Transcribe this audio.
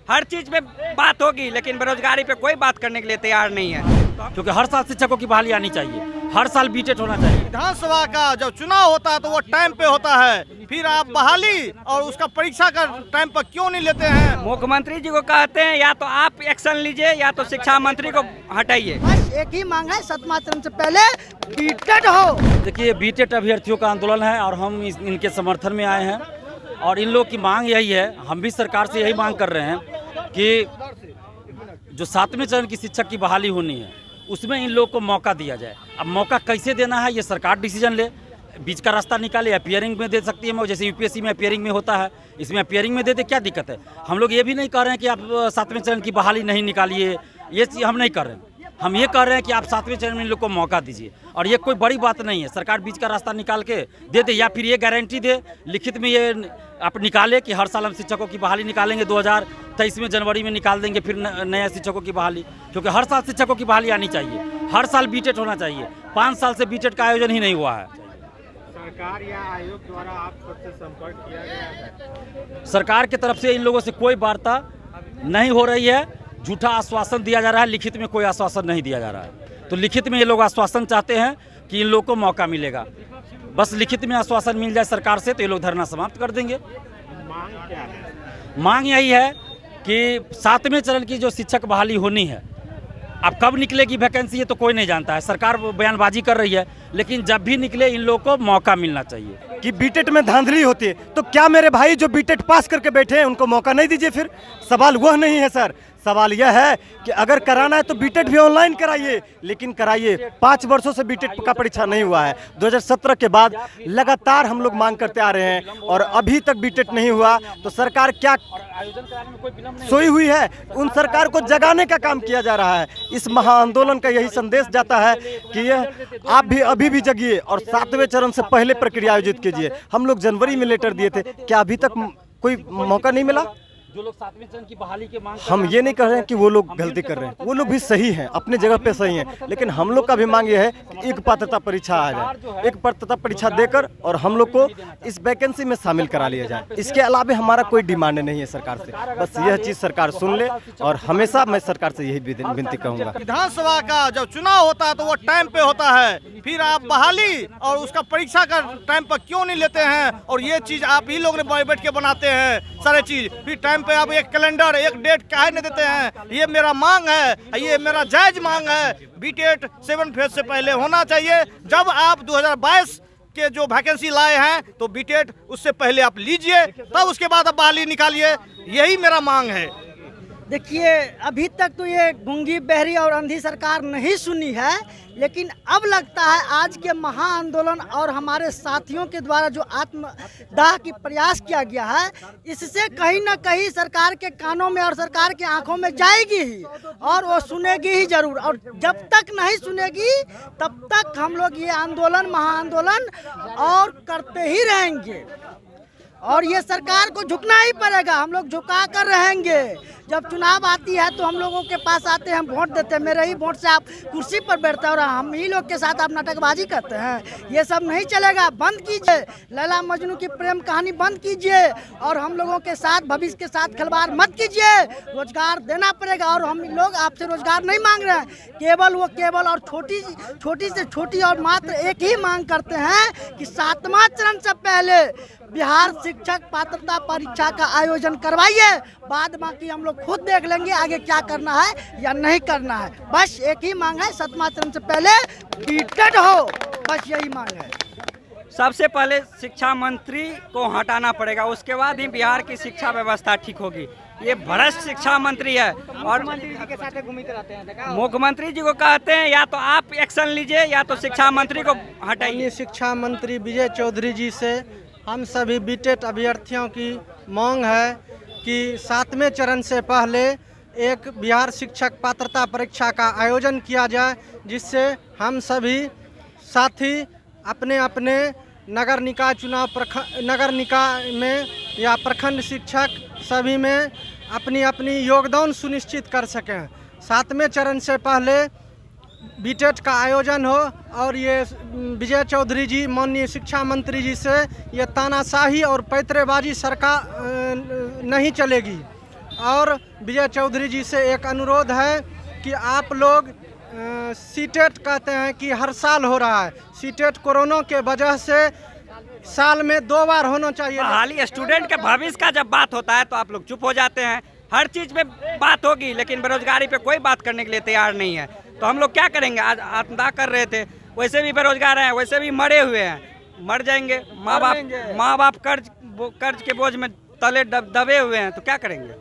हर चीज पे बात होगी, लेकिन बेरोजगारी पे कोई बात करने के लिए तैयार नहीं है। क्योंकि हर साल शिक्षकों की बहाली आनी चाहिए, हर साल बीटेट होना चाहिए। विधानसभा का जब चुनाव होता है तो वो टाइम पे होता है, फिर आप बहाली और उसका परीक्षा का टाइम पर क्यों नहीं लेते हैं? मुख्यमंत्री जी को कहते हैं या तो आप एक्शन लीजिए या तो शिक्षा मंत्री को हटाइए। बस एक ही मांग है, 7वां चरण से पहले बीटेट हो। देखिए, बीटेट अभ्यर्थियों का आंदोलन है और हम इनके समर्थन में आए हैं और इन लोग की मांग यही है, हम भी सरकार से यही मांग कर रहे हैं कि जो 7वें चरण की शिक्षक की बहाली होनी है उसमें इन लोग को मौका दिया जाए। अब मौका कैसे देना है ये सरकार डिसीजन ले, बीच का रास्ता निकाले। अपियरिंग में दे सकती है, जैसे यूपीएससी में अपियरिंग में होता है, इसमें अपियरिंग में दे दे, क्या दिक्कत है? हम लोग ये भी नहीं कह रहे हैं कि आप 7वें चरण की बहाली नहीं निकालिए, ये चीज़ हम नहीं कर रहे हैं। हम ये कह रहे हैं कि आप 7वें चरण में इन लोग को मौका दीजिए और ये कोई बड़ी बात नहीं है। सरकार बीच का रास्ता निकाल के दे दे या फिर ये गारंटी दे लिखित में, ये आप निकाले कि हर साल हम शिक्षकों की बहाली निकालेंगे, 2023 में जनवरी में निकाल देंगे फिर नए शिक्षकों की बहाली। क्योंकि हर साल शिक्षकों की बहाली आनी चाहिए, हर साल बीटेट होना चाहिए। 5 साल से बीटेट का आयोजन ही नहीं हुआ है। सरकार या आयोग द्वारा आप सबसे संपर्क किया गया है? सरकार की तरफ से इन लोगों से कोई वार्ता नहीं हो रही है, झूठा आश्वासन दिया जा रहा है, लिखित में कोई आश्वासन नहीं दिया जा रहा है। तो लिखित में ये लोग आश्वासन चाहते हैं कि इन लोग को मौका मिलेगा, बस लिखित में आश्वासन मिल जाए सरकार से तो ये लोग धरना समाप्त कर देंगे। मांग क्या है? मांग यही है कि 7वें चरण की जो शिक्षक बहाली होनी है, अब कब निकलेगी वैकेंसी ये तो कोई नहीं जानता है, सरकार बयानबाजी कर रही है, लेकिन जब भी निकले इन लोगों को मौका मिलना चाहिए। कि बीटेट में धांधली होती है तो क्या मेरे भाई जो बीटेट पास करके बैठे हैं उनको मौका नहीं दीजिए? फिर सवाल वह नहीं है सर, सवाल यह है कि अगर कराना है तो बीटेट भी ऑनलाइन कराइए, लेकिन कराइए। 5 वर्षों से बीटेट का परीक्षा नहीं हुआ है। 2017 के बाद लगातार हम लोग मांग करते आ रहे हैं और अभी तक बीटेट नहीं हुआ, तो सरकार क्या सोई हुई है? उन सरकार को जगाने का काम किया जा रहा है। इस महाआंदोलन का यही संदेश जाता है कि यह आप भी अभी भी जगिए और 7वें चरण से पहले प्रक्रिया आयोजित कीजिए। हम लोग जनवरी में लेटर दिए थे, क्या अभी तक कोई मौका नहीं मिला? जो लोग 7वें चरण की बहाली के मांग हम ये नहीं कह रहे हैं कि वो लोग गलती कर रहे हैं, वो लोग भी सही हैं, अपने जगह पे सही हैं, लेकिन हम लोग का भी मांग ये है कि एक पात्रता परीक्षा आ जाए, एक पात्रता परीक्षा देकर और हम लोग को इस वैकेंसी में शामिल करा लिया जाए। इसके अलावा हमारा कोई डिमांड नहीं है सरकार से, बस यह चीज़ सरकार सुन ले और हमेशा मैं सरकार से यही विनती कहूँगा। विधानसभा का जब चुनाव होता है तो वो टाइम पे होता है, फिर आप बहाली और उसका परीक्षा का टाइम पर क्यों नहीं लेते हैं? और ये चीज़ आप ही लोग ने बैठ के बनाते हैं सारे चीज़, फिर टाइम पे आप एक कैलेंडर एक डेट काहे नहीं देते हैं? ये मेरा मांग है, ये मेरा जायज मांग है। बीटेट 7 फेज से पहले होना चाहिए। जब आप 2022 के जो वैकेंसी लाए हैं तो बीटेट उससे पहले आप लीजिए, तब उसके बाद आप बहाली निकालिए, यही मेरा मांग है। देखिए, अभी तक तो ये गूंगी बहरी और अंधी सरकार नहीं सुनी है, लेकिन अब लगता है आज के महाआंदोलन और हमारे साथियों के द्वारा जो आत्मदाह की प्रयास किया गया है, इससे कहीं ना कहीं सरकार के कानों में और सरकार के आंखों में जाएगी ही और वो सुनेगी ही जरूर। और जब तक नहीं सुनेगी तब तक हम लोग ये आंदोलन महाआंदोलन और करते ही रहेंगे और ये सरकार को झुकना ही पड़ेगा। हम लोग झुका कर रहेंगे। जब चुनाव आती है तो हम लोगों के पास आते हैं, हम वोट देते हैं, मेरे ही वोट से आप कुर्सी पर बैठते हैं और हम ही लोग के साथ आप नाटकबाजी करते हैं। ये सब नहीं चलेगा, बंद कीजिए। लैला मजनू की प्रेम कहानी बंद कीजिए और हम लोगों के साथ भविष्य के साथ खिलवाड़ मत कीजिए। रोजगार देना पड़ेगा और हम लोग आपसे रोजगार नहीं मांग रहे हैं, केवल और छोटी से छोटी और मात्र एक ही मांग करते हैं कि 7वां चरण से पहले बिहार शिक्षक पात्रता परीक्षा का आयोजन करवाइए। बाद बाकी हम लोग खुद देख लेंगे आगे क्या करना है या नहीं करना है। बस एक ही मांग है, 7वां चरण से पहले बीटेट हो, बस यही मांग है। सबसे पहले शिक्षा मंत्री को हटाना पड़ेगा, उसके बाद ही बिहार की शिक्षा व्यवस्था ठीक होगी। ये भ्रष्ट शिक्षा मंत्री है और मंत्री जी के साथ घूमते रहते हैं। मुख्यमंत्री जी को कहते हैं या तो आप एक्शन लीजिए या तो शिक्षा मंत्री को हटाइए। शिक्षा मंत्री विजय चौधरी जी से हम सभी बीटेट अभ्यर्थियों की मांग है कि 7वें चरण से पहले एक बिहार शिक्षक पात्रता परीक्षा का आयोजन किया जाए, जिससे हम सभी साथी अपने अपने नगर निकाय चुनाव नगर निकाय में या प्रखंड शिक्षक सभी में अपनी अपनी योगदान सुनिश्चित कर सकें। 7वें चरण से पहले बीटेट का आयोजन हो और ये विजय चौधरी जी माननीय शिक्षा मंत्री जी से ये तानाशाही और पैतरेबाजी सरकार नहीं चलेगी और विजय चौधरी जी से एक अनुरोध है कि आप लोग सीटेट कहते हैं कि हर साल हो रहा है, सीटेट कोरोना के वजह से साल में 2 बार होना चाहिए। हाल स्टूडेंट के भविष्य का जब बात होता है तो आप लोग चुप हो जाते हैं। हर चीज पे बात होगी लेकिन बेरोजगारी पे कोई बात करने के लिए तैयार नहीं है। तो हम लोग क्या करेंगे? आज आत्मदाह कर रहे थे, वैसे भी बेरोजगार हैं, वैसे भी मरे हुए हैं, मर जाएंगे। माँ बाप कर्ज के बोझ में तले दबे हुए हैं, तो क्या करेंगे?